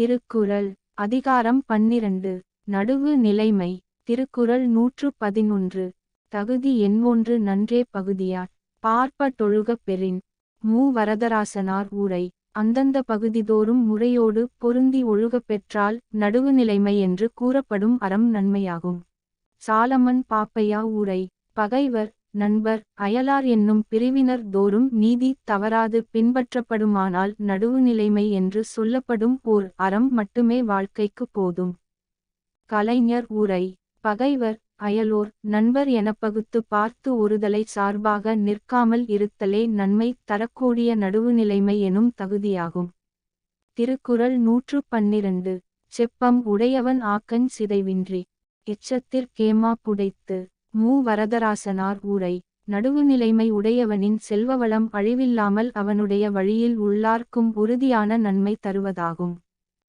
திருக்குறள் அதிகாரம் 12 நடுவு நிலைமை. திருக்குறள் 111. தகுதி எண்ஒன்று நன்றே பகுதியார் பார்ப்பட்டொழுகப் பெறின். மு. வரதராசனார் உரை. அந்தந்த பகுதிதோறும் முறையோடு பொருந்தி ஒழுகப் பெற்றால் நடுவுநிலைமை என்று கூறப்படும் அறம் நன்மையாகும். சாலமன் பாப்பையா உரை. பகைவர், நண்பர், அயலார் என்னும் பிரிவினர் தோறும் நீதி தவறாது பின்பற்றப்படுமானால் நடுவுநிலைமை என்று சொல்லப்படும் ஓர் அறம் மட்டுமே வாழ்க்கைக்கு போதும். கலைஞர் உரை. பகைவர், அயலோர், நண்பர் எனப் பகுத்து பார்த்து ஒருதலை சார்பாக நிற்காமல் இருத்தலே நன்மை தரக்கூடிய நடுவுநிலைமை எனும் தகுதியாகும். திருக்குறள் 112. செப்பம் உடையவன் ஆக்கஞ் சிதைவின்றி. எச்சத்திற்கேமா புடைத்து. மு. வரதராசனார் உரை. நடுவுநிலைமை உடையவனின் செல்வவளம் அழிவில்லாமல் அவனுடைய வழியில் உள்ளார்க்கும் உறுதியான நன்மை தருவதாகும்.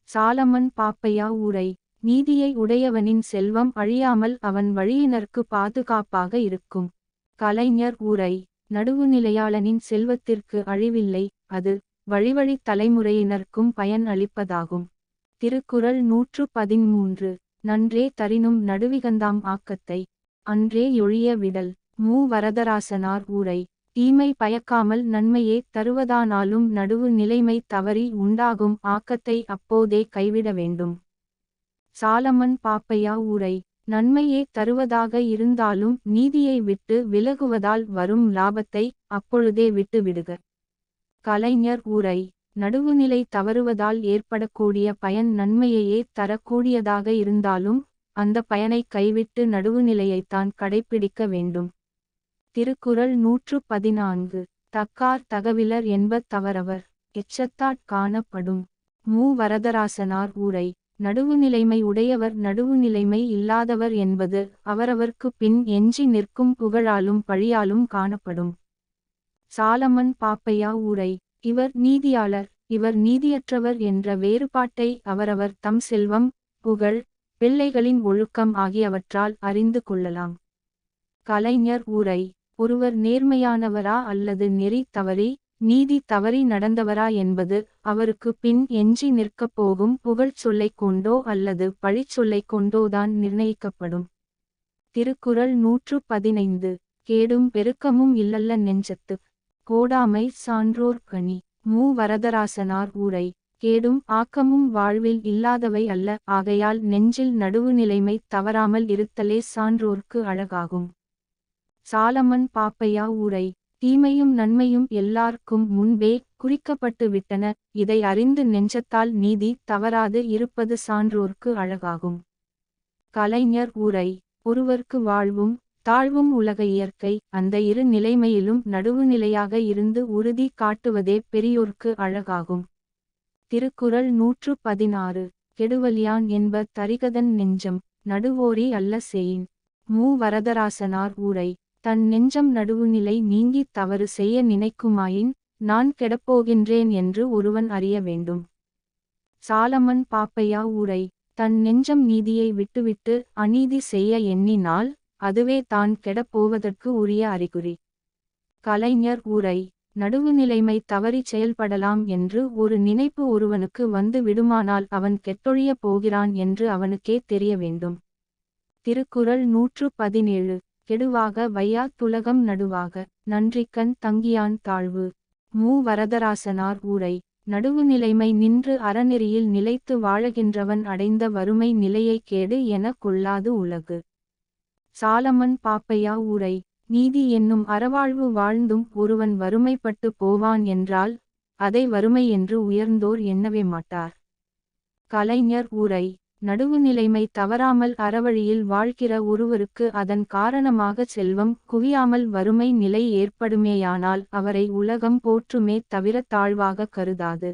சாலமன் பாப்பையா உரை. நீதியை உடையவனின் செல்வம் அழியாமல் அவன் வழியினர்க்கு பாதுகாப்பாக இருக்கும். கலைஞர் உரை. நடுவுநிலையாளனின் செல்வத்திற்கு அழிவில்லை, அது வழிவழி தலைமுறையினர்க்கும் பயன் அளிப்பதாகும். திருக்குறள் 113. நன்றே தரினும் நடுவிகந்தாம் ஆக்கத்தை அன்றே யொழிய விடல். மு. வரதராசனார் உரை. தீமை பயக்காமல் நன்மையே தருவதானாலும் நடுவு நிலைமை தவறி உண்டாகும் ஆக்கத்தை அப்போதே கைவிட வேண்டும். சாலமன் பாப்பையா உரை. நன்மையே தருவதாக இருந்தாலும் நீதியை விட்டு விலகுவதால் வரும் லாபத்தை அப்பொழுதே விட்டு விடுக. கலைஞர் உரை. நடுவுநிலை தவறுவதால் ஏற்படக்கூடிய பயன் நன்மையையே தரக்கூடியதாக இருந்தாலும் அந்த பயனை கைவிட்டு நடுவுநிலையைத்தான் கடைப்பிடிக்க வேண்டும். திருக்குறள் 114. தக்கார் தகவிலர் என்ப தவறவர் எச்சத்தாற் காணப்படும். மு. வரதராசனார் உரை. நடுவுநிலைமை உடையவர் நடுவுநிலைமை இல்லாதவர் என்பது அவரவர்க்கு பின் எஞ்சி நிற்கும் புகழாலும் பழியாலும் காணப்படும். சாலமன் பாப்பையா உரை. இவர் நீதியாளர், இவர் நீதியற்றவர் என்ற வேறுபாட்டை அவரவர் தம் செல்வம், புகழ், பிள்ளைகளின் ஒழுக்கம் ஆகியவற்றால் அறிந்து கொள்ளலாம். கலைஞர் உரை. ஒருவர் நேர்மையானவரா அல்லது நெறி தவறி நீதி தவறி நடந்தவரா என்பது அவருக்கு பின் எஞ்சி நிற்கப் போகும் புகழ் சொல்லைக் கொண்டோ அல்லது பழிச்சொல்லைக் கொண்டோதான் நிர்ணயிக்கப்படும். திருக்குறள் 115. கேடும் பெருக்கமும் இல்லல்ல நெஞ்சத்துக் கோடாமை சான்றோர் கனி. மு. வரதராசனார் உரை. கேடும் ஆக்கமும் வாழ்வில் இல்லாதவை அல்ல, ஆகையால் நெஞ்சில் நடுவுநிலைமை தவறாமல் இருத்தலே சான்றோர்க்கு அழகாகும். சாலமன் பாப்பையா உரை. தீமையும் நன்மையும் எல்லார்க்கும் முன்பே குறிக்கப்பட்டு விட்டன, இதை அறிந்து நெஞ்சத்தால் நீதி தவறாது இருப்பது சான்றோர்க்கு அழகாகும். கலைஞர் உரை. ஒருவர்க்கு வாழ்வும் தாழ்வும் உலக இயற்கை, அந்த இரு நிலைமையிலும் நடுவுநிலையாக இருந்து உறுதி காட்டுவதே பெரியோர்க்கு அழகாகும். திருக்குறள் 116. கெடுவலியான் என்ப தரிகதன் நெஞ்சம் நடுவோரி அல்ல செயின். மு. வரதராசனார் உரை. தன் நெஞ்சம் நடுவுநிலை நீங்கி தவறு செய்ய நினைக்குமாயின் நான் கெடப்போகின்றேன் என்று ஒருவன் அறிய வேண்டும். சாலமன் பாப்பையா உரை. தன் நெஞ்சம் நீதியை விட்டுவிட்டு அநீதி செய்ய எண்ணினால் அதுவே தான் கெடப்போவதற்கு உரிய அறிகுறி. கலைஞர் உரை. நடுவுநிலைமை தவறி செயல்படலாம் என்று ஒரு நினைப்பு ஒருவனுக்கு வந்து விடுமானால் அவன் கெட்டொழிய போகிறான் என்று அவனுக்கே தெரிய வேண்டும். திருக்குறள் 117. கெடுவாக வையா துலகம் நடுவாக நன்றிக்கண் தங்கியான் தாழ்வு. மு. வரதராசனார் உரை. நடுவுநிலைமை நின்று அறநெறியில் நிலைத்து வாழகின்றவன் அடைந்த வறுமை நிலையை கேடு என கொள்ளாது உலகு. சாலமன் பாப்பையா உரை. நீதி என்னும் அறவாழ்வு வாழ்ந்தும் ஒருவன் வறுமைப்பட்டு போவான் என்றால் அதை வறுமை என்று உயர்ந்தோர் எண்ணவே மாட்டார். கலைஞர் உரை. நடுவுநிலைமை தவறாமல் அறவழியில் வாழ்கிற ஒருவருக்கு அதன் காரணமாக செல்வம் குவியாமல் வறுமை நிலை ஏற்படுமேயானால் அவரை உலகம் போற்றுமே தவிர தாழ்வாக கருதாது.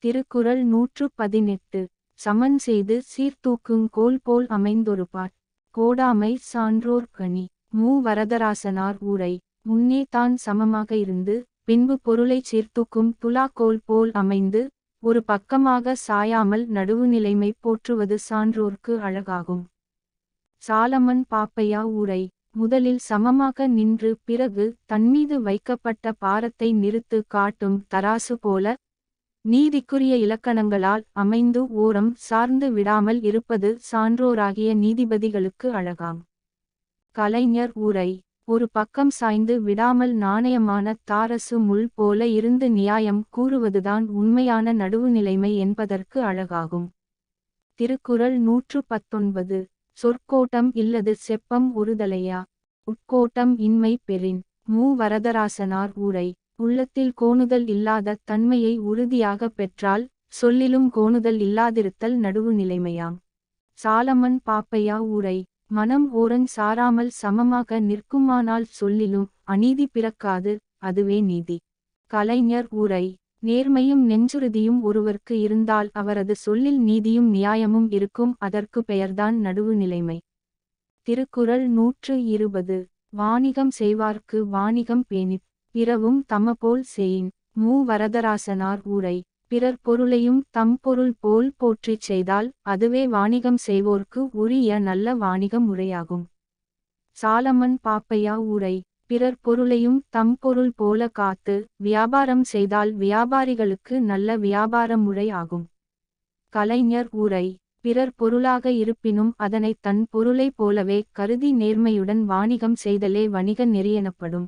திருக்குறள் 118. சமன் செய்து சீர்தூக்குங் கோல் போல் அமைந்தொருபாற் கோடாமை சான்றோர் கனி. மு. வரதராசனார் உரை. முன்னே தான் சமமாக இருந்து பின்பு பொருளை சீர்தூக்கும் துலாக்கோல் போல் அமைந்து ஒரு பக்கமாக சாயாமல் நடுவுநிலைமை போற்றுவது சான்றோர்க்கு அழகாகும். சாலமன் பாப்பையா உரை. முதலில் சமமாக நின்று பிறகு தன்மீது வைக்கப்பட்ட பாரத்தை நிறுத்து காட்டும் தராசு போல நீதிக்குரிய இலக்கணங்களால் அமைந்து ஓரம் சார்ந்து விடாமல் இருப்பது சான்றோராகிய நீதிபதிகளுக்கு அழகாம். கலைஞர் உரை. ஒரு பக்கம் சாய்ந்து விடாமல் நாணயமான தாரசு முள் போல இருந்து நியாயம் கூறுவதுதான் உண்மையான நடுவுநிலைமை என்பதற்கு அழகாகும். திருக்குறள் 119. சொற்கோட்டம் இல்லது செப்பம் ஒருதலையா. உட்கோட்டம் இன்மை பெறின். மு. வரதராசனார் உரை. உள்ளத்தில் கோணுதல் இல்லாத தன்மையை உறுதியாக பெற்றால் சொல்லிலும் கோணுதல் இல்லாதிருத்தல் நடுவு நிலைமையாம். சாலமன் பாப்பையா உரை. மனம் ஓரஞ் சாராமல் சமமாக நிற்குமானால் சொல்லிலும் அநீதி பிறக்காது, அதுவே நீதி. கலைஞர் உரை. நேர்மையும் நெஞ்சுறுதியும் ஒருவர்க்கு இருந்தால் அவரது சொல்லில் நீதியும் நியாயமும் இருக்கும், அதற்கு பெயர்தான் நடுவு நிலைமை. திருக்குறள் 120. வாணிகம் செய்வார்க்கு வாணிகம் பேணிப் பிறவும் தமபோல் செயின். மு. வரதராசனார் உரை. பிறர் பொருளையும் தம் பொருள் போல் போற்றிச் செய்தால் அதுவே வாணிகம் செய்வோர்க்கு உரிய நல்ல வாணிக முறையாகும். சாலமன் பாப்பையா உரை. பிறர் பொருளையும் தம் பொருள் போல காத்து வியாபாரம் செய்தால் வியாபாரிகளுக்கு நல்ல வியாபார முறை ஆகும். கலைஞர் உரை. பிறர் பொருளாக இருப்பினும் அதனை தன் பொருளை போலவே கருதி நேர்மையுடன் வாணிகம் செய்தலே வணிக நெறி எனப்படும்.